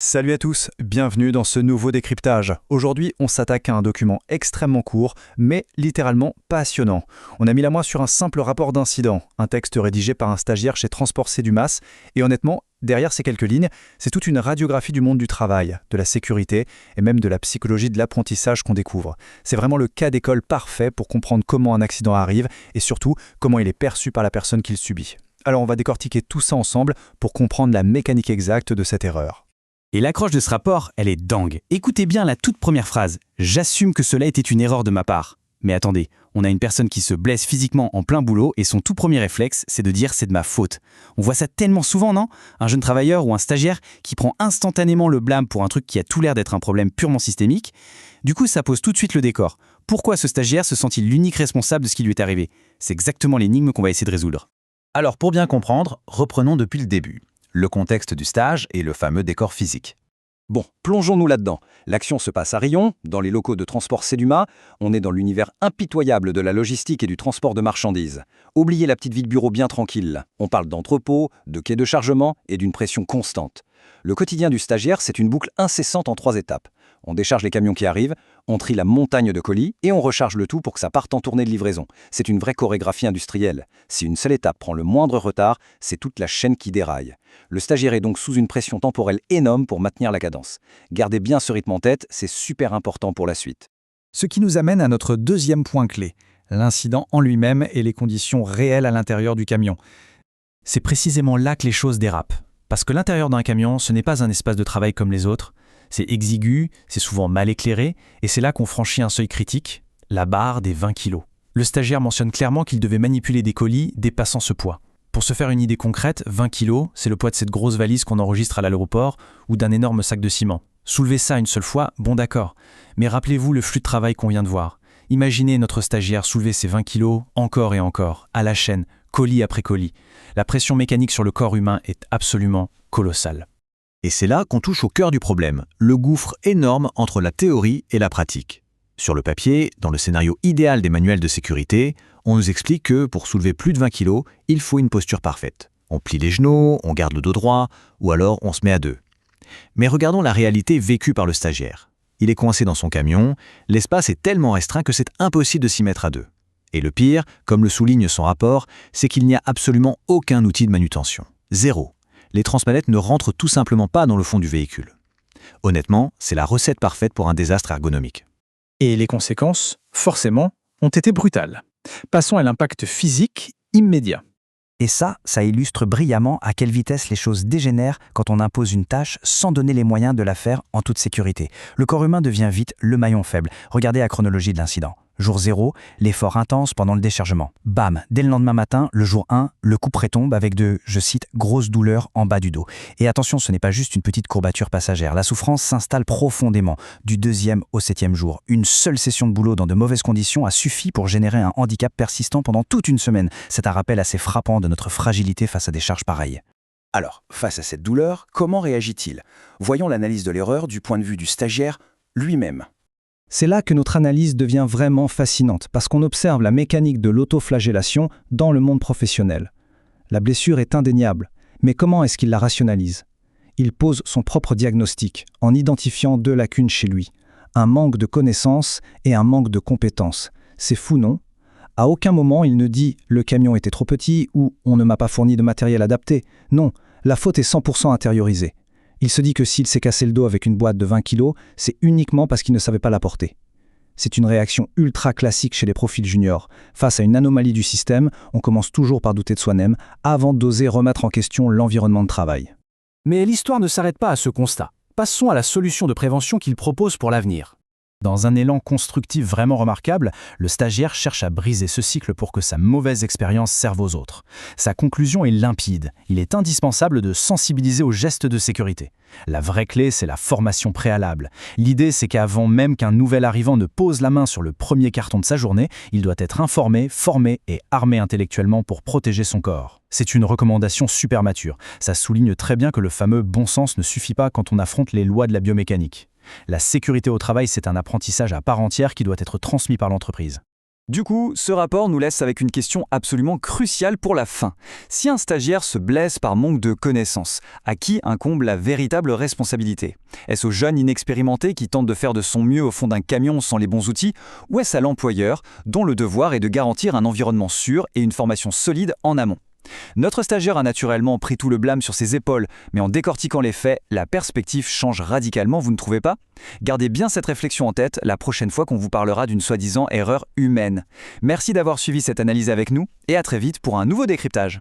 Salut à tous, bienvenue dans ce nouveau décryptage. Aujourd'hui, on s'attaque à un document extrêmement court, mais littéralement passionnant. On a mis la main sur un simple rapport d'incident, un texte rédigé par un stagiaire chez Transport Cédumas, et honnêtement, derrière ces quelques lignes, c'est toute une radiographie du monde du travail, de la sécurité et même de la psychologie de l'apprentissage qu'on découvre. C'est vraiment le cas d'école parfait pour comprendre comment un accident arrive et surtout comment il est perçu par la personne qui le subit. Alors on va décortiquer tout ça ensemble pour comprendre la mécanique exacte de cette erreur. Et l'accroche de ce rapport, elle est dingue. Écoutez bien la toute première phrase. « J'assume que cela était une erreur de ma part. » Mais attendez, on a une personne qui se blesse physiquement en plein boulot et son tout premier réflexe, c'est de dire « c'est de ma faute ». On voit ça tellement souvent, non? Un jeune travailleur ou un stagiaire qui prend instantanément le blâme pour un truc qui a tout l'air d'être un problème purement systémique. Du coup, ça pose tout de suite le décor. Pourquoi ce stagiaire se sent-il l'unique responsable de ce qui lui est arrivé? C'est exactement l'énigme qu'on va essayer de résoudre. Alors pour bien comprendre, reprenons depuis le début. Le contexte du stage et le fameux décor physique. Bon, plongeons-nous là-dedans. L'action se passe à Rion, dans les locaux de Transport Cédumas. On est dans l'univers impitoyable de la logistique et du transport de marchandises. Oubliez la petite vie de bureau bien tranquille. On parle d'entrepôt, de quai de chargement et d'une pression constante. Le quotidien du stagiaire, c'est une boucle incessante en 3 étapes. On décharge les camions qui arrivent, on trie la montagne de colis et on recharge le tout pour que ça parte en tournée de livraison. C'est une vraie chorégraphie industrielle. Si une seule étape prend le moindre retard, c'est toute la chaîne qui déraille. Le stagiaire est donc sous une pression temporelle énorme pour maintenir la cadence. Gardez bien ce rythme en tête, c'est super important pour la suite. Ce qui nous amène à notre deuxième point clé, l'incident en lui-même et les conditions réelles à l'intérieur du camion. C'est précisément là que les choses dérapent. Parce que l'intérieur d'un camion, ce n'est pas un espace de travail comme les autres. C'est exigu, c'est souvent mal éclairé, et c'est là qu'on franchit un seuil critique, la barre des 20 kilos. Le stagiaire mentionne clairement qu'il devait manipuler des colis dépassant ce poids. Pour se faire une idée concrète, 20 kilos, c'est le poids de cette grosse valise qu'on enregistre à l'aéroport ou d'un énorme sac de ciment. Soulever ça une seule fois, bon d'accord. Mais rappelez-vous le flux de travail qu'on vient de voir. Imaginez notre stagiaire soulever ces 20 kilos encore et encore, à la chaîne, colis après colis. La pression mécanique sur le corps humain est absolument colossale. Et c'est là qu'on touche au cœur du problème, le gouffre énorme entre la théorie et la pratique. Sur le papier, dans le scénario idéal des manuels de sécurité, on nous explique que pour soulever plus de 20 kg, il faut une posture parfaite. On plie les genoux, on garde le dos droit, ou alors on se met à deux. Mais regardons la réalité vécue par le stagiaire. Il est coincé dans son camion, l'espace est tellement restreint que c'est impossible de s'y mettre à deux. Et le pire, comme le souligne son rapport, c'est qu'il n'y a absolument aucun outil de manutention. Zéro. Les transmanettes ne rentrent tout simplement pas dans le fond du véhicule. Honnêtement, c'est la recette parfaite pour un désastre ergonomique. Et les conséquences, forcément, ont été brutales. Passons à l'impact physique immédiat. Et ça illustre brillamment à quelle vitesse les choses dégénèrent quand on impose une tâche sans donner les moyens de la faire en toute sécurité. Le corps humain devient vite le maillon faible. Regardez la chronologie de l'incident. Jour 0, l'effort intense pendant le déchargement. Bam, dès le lendemain matin, le jour 1, le couperet tombe avec de, je cite, grosses douleurs en bas du dos. Et attention, ce n'est pas juste une petite courbature passagère. La souffrance s'installe profondément. Du 2e au 7e jour. Une seule session de boulot dans de mauvaises conditions a suffi pour générer un handicap persistant pendant toute une semaine. C'est un rappel assez frappant de notre fragilité face à des charges pareilles. Alors, face à cette douleur, comment réagit-il? Voyons l'analyse de l'erreur du point de vue du stagiaire lui-même. C'est là que notre analyse devient vraiment fascinante, parce qu'on observe la mécanique de l'autoflagellation dans le monde professionnel. La blessure est indéniable, mais comment est-ce qu'il la rationalise? Il pose son propre diagnostic, en identifiant 2 lacunes chez lui, un manque de connaissances et un manque de compétences. C'est fou, non? À aucun moment il ne dit « le camion était trop petit » ou « on ne m'a pas fourni de matériel adapté ». Non, la faute est 100% intériorisée. Il se dit que s'il s'est cassé le dos avec une boîte de 20 kg, c'est uniquement parce qu'il ne savait pas la porter. C'est une réaction ultra classique chez les profils juniors. Face à une anomalie du système, on commence toujours par douter de soi-même avant d'oser remettre en question l'environnement de travail. Mais l'histoire ne s'arrête pas à ce constat. Passons à la solution de prévention qu'il propose pour l'avenir. Dans un élan constructif vraiment remarquable, le stagiaire cherche à briser ce cycle pour que sa mauvaise expérience serve aux autres. Sa conclusion est limpide. Il est indispensable de sensibiliser aux gestes de sécurité. La vraie clé, c'est la formation préalable. L'idée, c'est qu'avant même qu'un nouvel arrivant ne pose la main sur le premier carton de sa journée, il doit être informé, formé et armé intellectuellement pour protéger son corps. C'est une recommandation super mature. Ça souligne très bien que le fameux bon sens ne suffit pas quand on affronte les lois de la biomécanique. La sécurité au travail, c'est un apprentissage à part entière qui doit être transmis par l'entreprise. Du coup, ce rapport nous laisse avec une question absolument cruciale pour la fin. Si un stagiaire se blesse par manque de connaissances, à qui incombe la véritable responsabilité? Est-ce au jeune inexpérimenté qui tente de faire de son mieux au fond d'un camion sans les bons outils, ou est-ce à l'employeur dont le devoir est de garantir un environnement sûr et une formation solide en amont? Notre stagiaire a naturellement pris tout le blâme sur ses épaules, mais en décortiquant les faits, la perspective change radicalement, vous ne trouvez pas? Gardez bien cette réflexion en tête la prochaine fois qu'on vous parlera d'une soi-disant erreur humaine. Merci d'avoir suivi cette analyse avec nous, et à très vite pour un nouveau décryptage.